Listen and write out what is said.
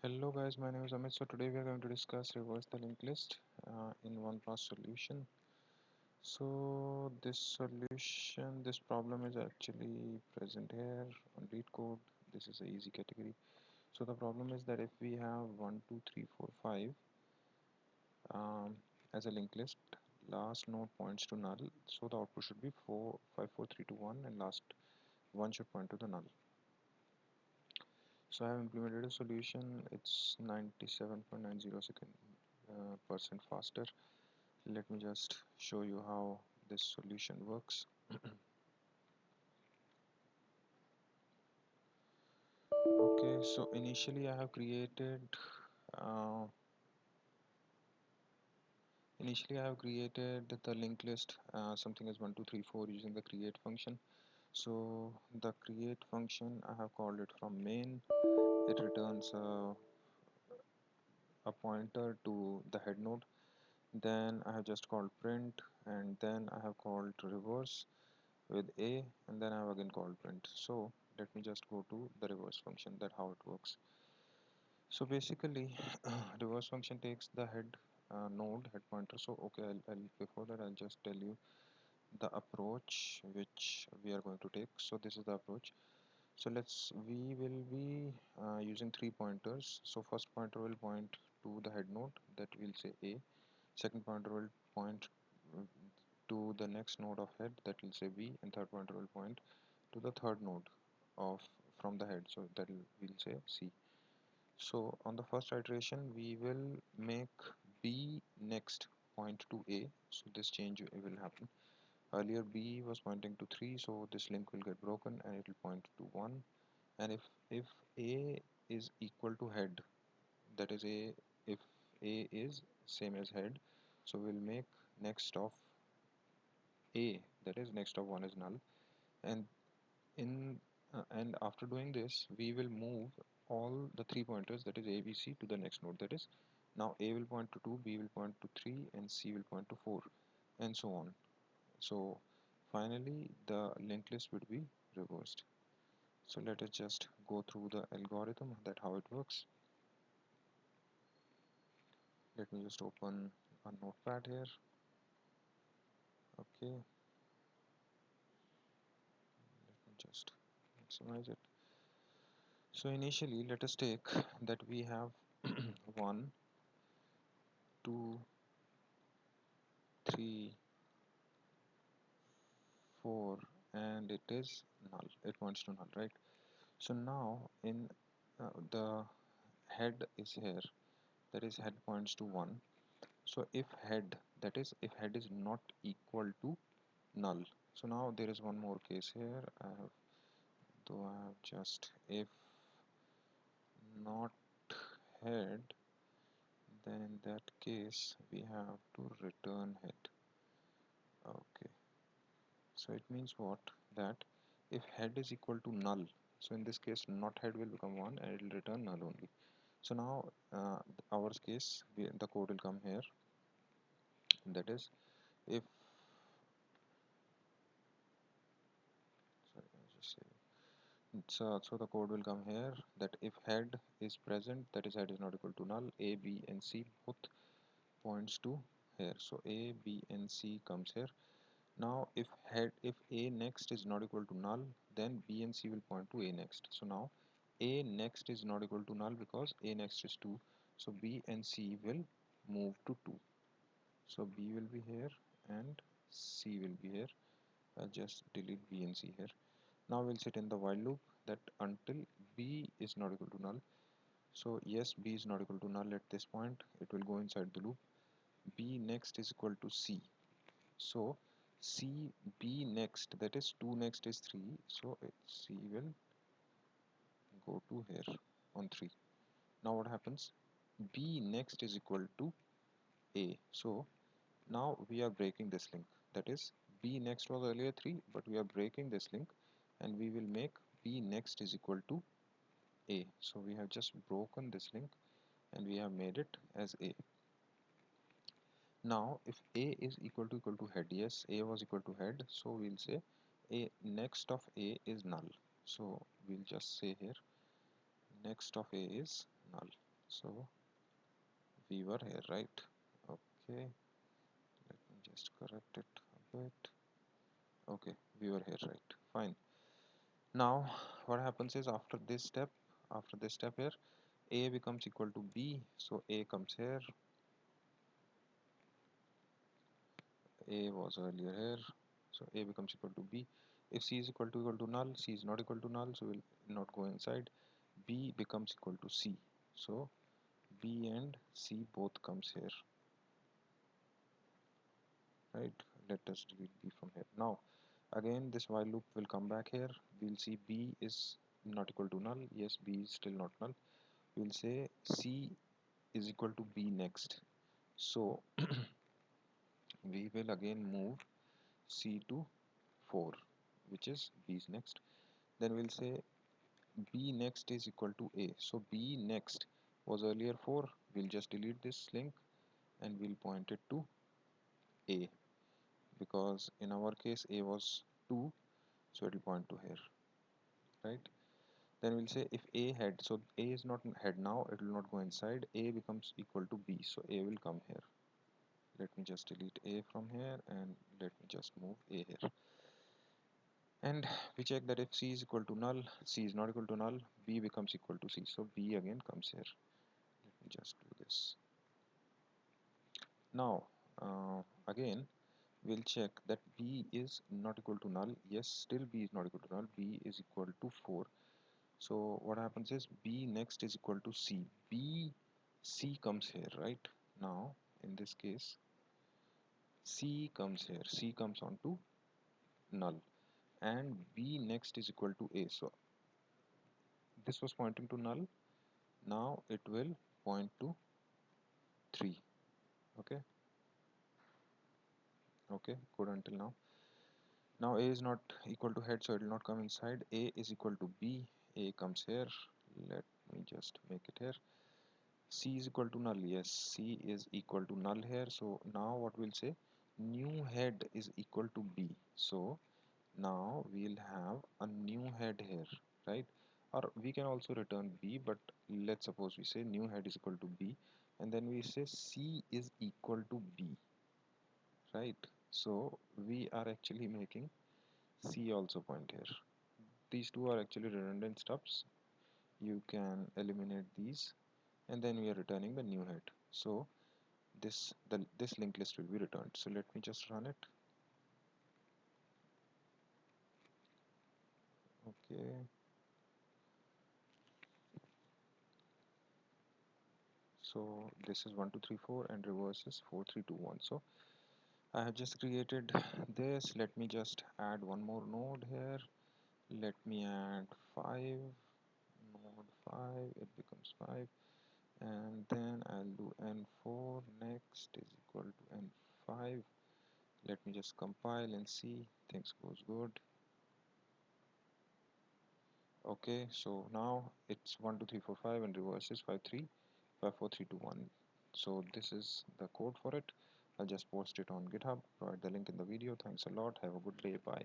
Hello guys, my name is Amit. So today we are going to discuss reverse the linked list in one class solution. So this problem is actually present here on read code. This is an easy category. So the problem is that if we have 1, 2, 3, 4, 5 um, as a linked list, last node points to null. So the output should be 4, 5, 4, 3, 2, 1, and last one should point to the null. So I have implemented a solution. It's 97.90 percent faster. Let me just show you how this solution works. Okay, so uh, initially I have created the linked list something as 1 2 3 4 using the create function. So the create function I have called it from main. It returns a pointer to the head node. Then I have just called print, and then I have called reverse with a, and then I have again called print. So let me just go to the reverse function, that how it works. So basically reverse function takes the head node head pointer. So okay, I'll before that I'll just tell you the approach which we are going to take. So this is the approach. So we will be using 3 pointers. So first pointer will point to the head node, that will say a. Second pointer will point to the next node of head, that will say b, and third pointer will point to the third node of from the head, so that will say c. So on the first iteration we will make b next point to a, so this change will happen. Earlier b was pointing to 3, so this link will get broken and it will point to 1. And if a is equal to head, that is a, if a is same as head, so we'll make next of a, that is next of 1 is null. And in and after doing this we will move all the 3 pointers, that is a b c, to the next node. That is, now a will point to 2, b will point to 3, and c will point to 4, and so on. So finally the linked list would be reversed. So let us just go through the algorithm, that how it works. Let me just open a notepad here. Okay, let me just maximize it. So initially let us take that we have 1 2 3 4, and it is null, it points to null, right? So now in the head is here, that is head points to 1. So if head, that is if head is not equal to null, so now there is one more case here. I have just, if not head, then in that case we have to return head. Okay, so it means what, that if head is equal to null, so in this case not head will become 1 and it will return null only. So now our case, the code will come here, that is if, sorry, I'll just say, so the code will come here, that if head is present, that is head is not equal to null, a b and c both points to here. So a b and c comes here. Now if a next is not equal to null, then b and c will point to a next. So now a next is not equal to null because a next is 2, so b and c will move to 2. So b will be here and c will be here. I'll just delete b and c here. Now we'll sit in the while loop, that until b is not equal to null. So yes, b is not equal to null at this point, it will go inside the loop. B next is equal to c, so c b next, that is 2 next is 3, so c will go to here on 3. Now what happens, b next is equal to a, so now we are breaking this link, that is b next was earlier 3, but we are breaking this link and we will make b next is equal to a. So we have just broken this link and we have made it as a. Now if a is equal to head, yes, a was equal to head, so we'll say a next of a is null. So we'll just say here next of a is null. So we were here, right? Okay, let me just correct it a bit. Okay, we were here, right? Fine. Now what happens is after this step here, a becomes equal to b, so a comes here. A was earlier here, so a becomes equal to b. If c is equal to null, c is not equal to null, so we'll not go inside. B becomes equal to c, so b and c both comes here, right? Let us delete b from here. Now again this while loop will come back here. We'll see b is not equal to null. Yes, b is still not null. We'll say c is equal to b next, so we will again move c to 4, which is b's next. Then we'll say b next is equal to a, so b next was earlier 4. We'll just delete this link and we'll point it to a, because in our case a was 2, so it will point to here, right? Then we'll say if a head, so a is not head now, it will not go inside. A becomes equal to b, so a will come here. Let me just delete a from here and let me just move a here. And we check that if c is equal to null, c is not equal to null, b becomes equal to c, so b again comes here. Let me just do this. Now again we'll check that b is not equal to null. Yes, still b is not equal to null. B is equal to 4. So what happens is b next is equal to c. C comes here, right? Now in this case c comes here. C comes onto null, and b next is equal to a. So this was pointing to null. Now it will point to 3. Okay. Okay. Good until now. Now a is not equal to head, so it will not come inside. A is equal to b. A comes here. Let me just make it here. C is equal to null. Yes, C is equal to null here. So now what we'll say, new head is equal to B. So now we'll have a new head here, right? Or we can also return B, but let's suppose we say new head is equal to B, and then we say C is equal to B, right? So we are actually making C also point here. These two are actually redundant stubs. You can eliminate these, and then we are returning the new head. So this linked list will be returned. So let me just run it. Okay, so this is 1 2 3 4 and reverse is 4 3 2 1. So I have just created this. Let me just add one more node here. Let me add 5, node 5, it becomes 5, and then I'll do n4 next is equal to n5. Let me just compile and see things goes good. Okay, so now it's 1 2 3 4 5 and reverse is 5 3 5 4 3 2 1. So this is the code for it. I'll just post it on GitHub, provide the link in the video. Thanks a lot, have a good day, bye.